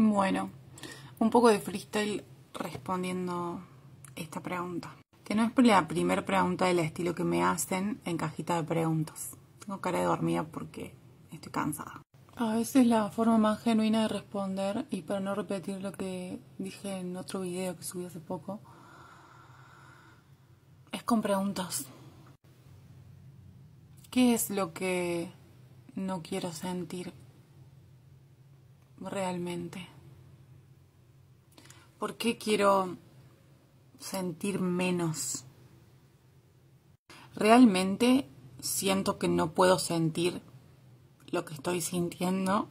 Bueno, un poco de freestyle respondiendo esta pregunta. Que no es la primera pregunta del estilo que me hacen en cajita de preguntas. Tengo cara de dormida porque estoy cansada. A veces la forma más genuina de responder, y para no repetir lo que dije en otro video que subí hace poco, es con preguntas. ¿Qué es lo que no quiero sentir realmente? ¿Por qué quiero sentir menos? ¿Realmente siento que no puedo sentir lo que estoy sintiendo?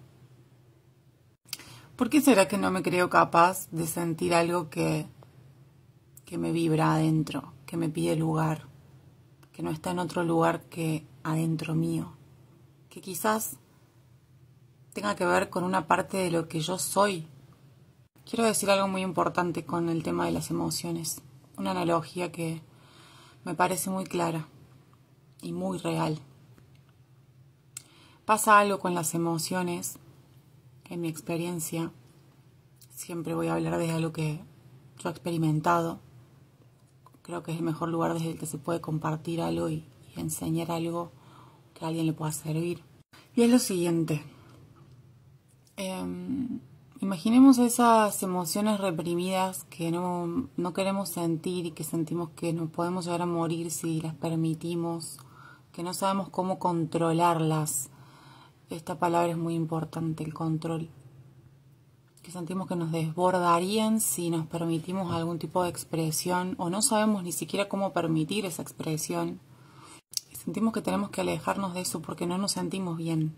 ¿Por qué será que no me creo capaz de sentir algo que me vibra adentro, que me pide lugar, que no está en otro lugar que adentro mío, que quizás tenga que ver con una parte de lo que yo soy? Quiero decir algo muy importante con el tema de las emociones, una analogía que me parece muy clara y muy real. Pasa algo con las emociones, en mi experiencia, siempre voy a hablar de algo que yo he experimentado. Creo que es el mejor lugar desde el que se puede compartir algo y enseñar algo que a alguien le pueda servir. Y es lo siguiente. Imaginemos esas emociones reprimidas que no queremos sentir y que sentimos que nos podemos llegar a morir si las permitimos, que no sabemos cómo controlarlas. Esta palabra es muy importante, el control. Que sentimos que nos desbordarían si nos permitimos algún tipo de expresión o no sabemos ni siquiera cómo permitir esa expresión. Y sentimos que tenemos que alejarnos de eso porque no nos sentimos bien.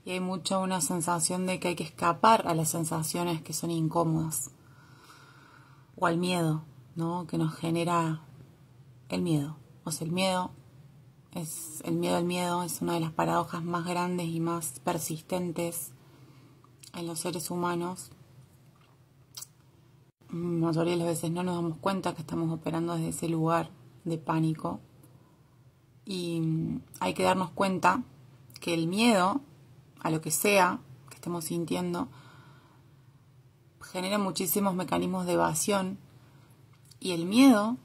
Y hay mucho una sensación de que hay que escapar a las sensaciones que son incómodas. O al miedo, ¿no? Que nos genera el miedo. O sea, el miedo es una de las paradojas más grandes y más persistentes en los seres humanos. La mayoría de las veces no nos damos cuenta que estamos operando desde ese lugar de pánico. Y hay que darnos cuenta que el miedo a lo que sea que estemos sintiendo genera muchísimos mecanismos de evasión, y el miedo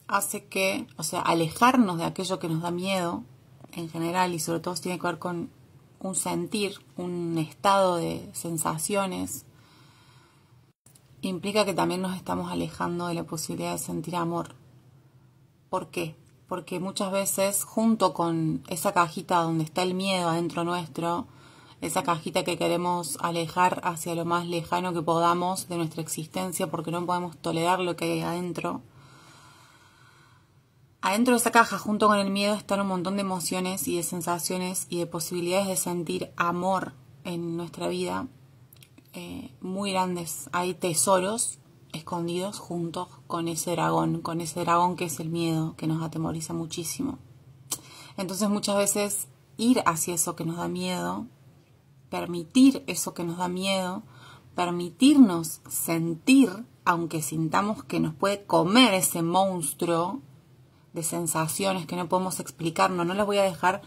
hace que, alejarnos de aquello que nos da miedo en general, y sobre todo tiene que ver con un sentir, un estado de sensaciones, implica que también nos estamos alejando de la posibilidad de sentir amor. ¿Por qué? Porque muchas veces, junto con esa cajita donde está el miedo adentro nuestro, esa cajita que queremos alejar hacia lo más lejano que podamos de nuestra existencia porque no podemos tolerar lo que hay adentro. Adentro de esa caja, junto con el miedo, están un montón de emociones y de sensaciones y de posibilidades de sentir amor en nuestra vida muy grandes. Hay tesoros escondidos juntos con ese dragón que es el miedo, que nos atemoriza muchísimo. Entonces muchas veces ir hacia eso que nos da miedo, permitir eso que nos da miedo, permitirnos sentir, aunque sintamos que nos puede comer ese monstruo de sensaciones que no podemos explicar, no las voy a dejar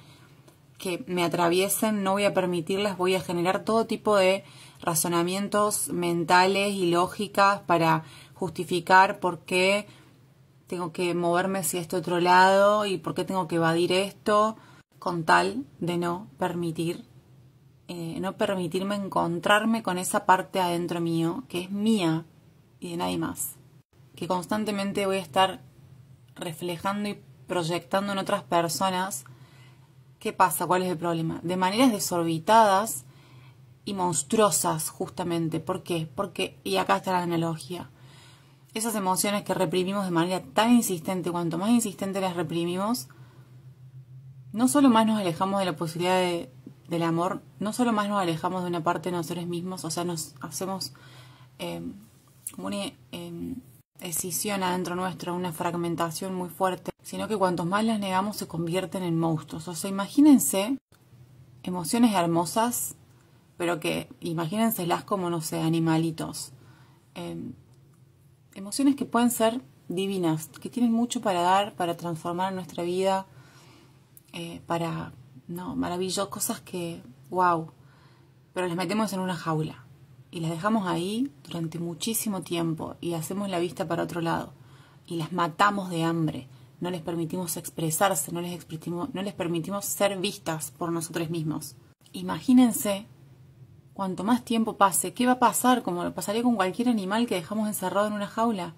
que me atraviesen, no voy a permitirlas, voy a generar todo tipo de razonamientos mentales y lógicas para justificar por qué tengo que moverme hacia este otro lado y por qué tengo que evadir esto, con tal de no permitirme encontrarme con esa parte adentro mío, que es mía y de nadie más, que constantemente voy a estar reflejando y proyectando en otras personas. ¿Qué pasa? ¿Cuál es el problema? De maneras desorbitadas y monstruosas, justamente. ¿Por qué? Porque, y acá está la analogía, esas emociones que reprimimos de manera tan insistente, cuanto más insistente las reprimimos, no solo más nos alejamos de la posibilidad del amor, no solo más nos alejamos de una parte de nosotros mismos, nos hacemos como una escisión adentro nuestro, una fragmentación muy fuerte, sino que cuantos más las negamos se convierten en monstruos. Imagínense emociones hermosas, pero que imagínenselas como, animalitos. Emociones que pueden ser divinas, que tienen mucho para dar, para transformar nuestra vida, maravillosas cosas que, wow, pero las metemos en una jaula. y las dejamos ahí durante muchísimo tiempo y hacemos la vista para otro lado y las matamos de hambre, no les permitimos expresarse, no les permitimos ser vistas por nosotros mismos. Imagínense, cuanto más tiempo pase, ¿qué va a pasar? Como lo pasaría con cualquier animal que dejamos encerrado en una jaula.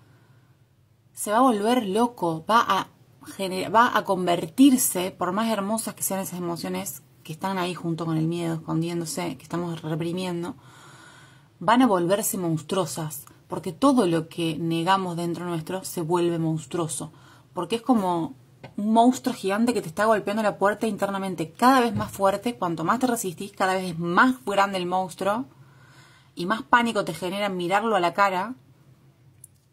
Se va a volver loco, va a convertirse, por más hermosas que sean esas emociones que están ahí junto con el miedo, escondiéndose, que estamos reprimiendo, van a volverse monstruosas, porque todo lo que negamos dentro nuestro se vuelve monstruoso, porque es como un monstruo gigante que te está golpeando la puerta internamente cada vez más fuerte. Cuanto más te resistís, cada vez es más grande el monstruo y más pánico te genera mirarlo a la cara,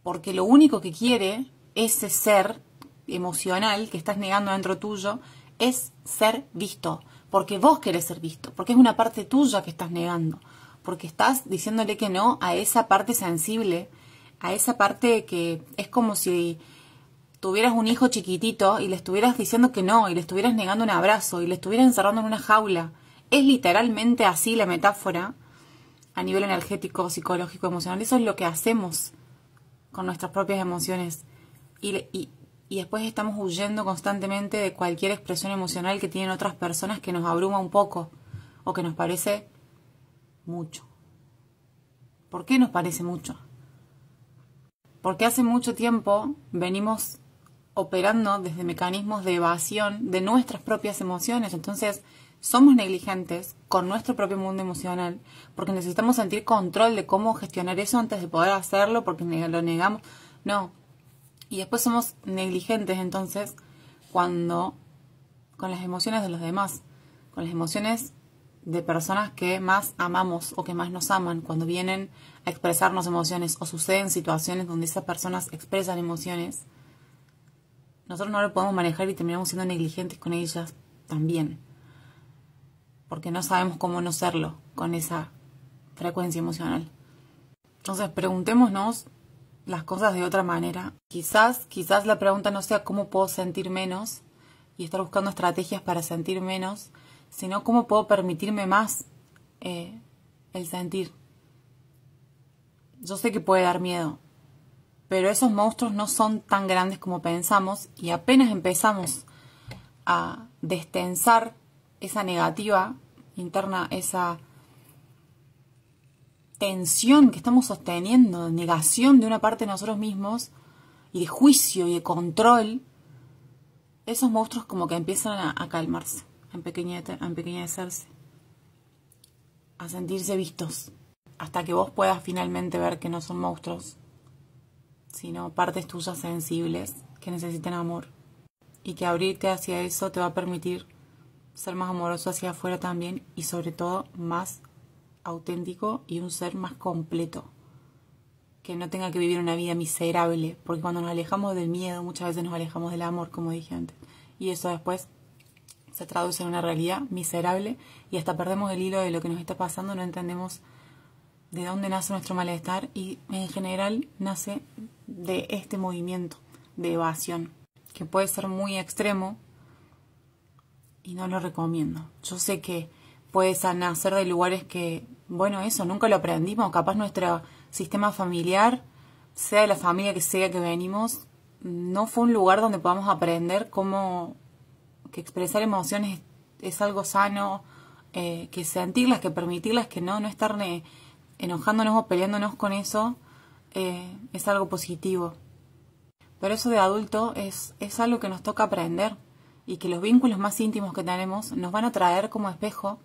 porque lo único que quiere ese ser emocional que estás negando dentro tuyo es ser visto, porque vos querés ser visto, porque es una parte tuya que estás negando, porque estás diciéndole que no a esa parte sensible, a esa parte que es como si tuvieras un hijo chiquitito y le estuvieras diciendo que no, y le estuvieras negando un abrazo, y le estuvieras encerrando en una jaula. Es literalmente así la metáfora a nivel energético, psicológico, emocional. Eso es lo que hacemos con nuestras propias emociones. Y después estamos huyendo constantemente de cualquier expresión emocional que tienen otras personas que nos abruma un poco o que nos parece mucho. ¿Por qué nos parece mucho? Porque hace mucho tiempo venimos operando desde mecanismos de evasión de nuestras propias emociones. Entonces somos negligentes con nuestro propio mundo emocional porque necesitamos sentir control de cómo gestionar eso antes de poder hacerlo, porque lo negamos. No. Y después somos negligentes entonces cuando con las emociones de los demás, con las emociones de personas que más amamos o que más nos aman, cuando vienen a expresarnos emociones o suceden situaciones donde esas personas expresan emociones, nosotros no lo podemos manejar y terminamos siendo negligentes con ellas también, porque no sabemos cómo no serlo con esa frecuencia emocional. Entonces preguntémonos las cosas de otra manera. Quizás la pregunta no sea cómo puedo sentir menos y estar buscando estrategias para sentir menos, sino cómo puedo permitirme más el sentir. Yo sé que puede dar miedo, pero esos monstruos no son tan grandes como pensamos y apenas empezamos a destensar esa negativa interna, esa tensión que estamos sosteniendo, de negación de una parte de nosotros mismos y de juicio y de control, esos monstruos como que empiezan a calmarse, a empequeñecerse, a sentirse vistos, hasta que vos puedas finalmente ver que no son monstruos, sino partes tuyas sensibles que necesitan amor, y que abrirte hacia eso te va a permitir ser más amoroso hacia afuera también, y sobre todo más auténtico y un ser más completo, que no tenga que vivir una vida miserable, porque cuando nos alejamos del miedo muchas veces nos alejamos del amor, como dije antes, y eso después se traduce en una realidad miserable y hasta perdemos el hilo de lo que nos está pasando, no entendemos de dónde nace nuestro malestar y en general nace de este movimiento de evasión que puede ser muy extremo y no lo recomiendo. Yo sé que puede nacer de lugares que, bueno, eso, nunca lo aprendimos. Capaz nuestro sistema familiar, sea de la familia que sea que venimos, no fue un lugar donde podamos aprender cómo que expresar emociones es algo sano, que sentirlas, que permitirlas, que no estar enojándonos o peleándonos con eso, es algo positivo. Pero eso de adulto es algo que nos toca aprender, y que los vínculos más íntimos que tenemos nos van a traer como espejo,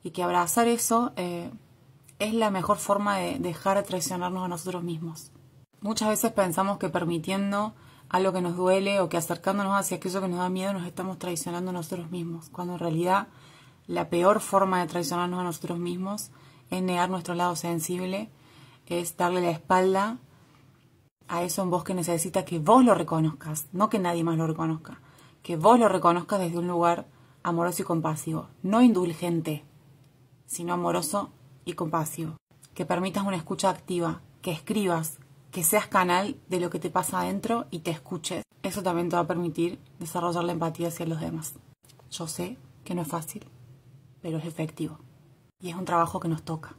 y que abrazar eso es la mejor forma de dejar de traicionarnos a nosotros mismos. Muchas veces pensamos que permitiendo algo que nos duele o que acercándonos hacia aquello que nos da miedo nos estamos traicionando a nosotros mismos, cuando en realidad la peor forma de traicionarnos a nosotros mismos es negar nuestro lado sensible, es darle la espalda a eso en vos que necesita que vos lo reconozcas, no que nadie más lo reconozca, que vos lo reconozcas desde un lugar amoroso y compasivo, no indulgente, sino amoroso y compasivo. Que permitas una escucha activa, que escribas, que seas canal de lo que te pasa adentro y te escuches. Eso también te va a permitir desarrollar la empatía hacia los demás. Yo sé que no es fácil, pero es efectivo. Y es un trabajo que nos toca.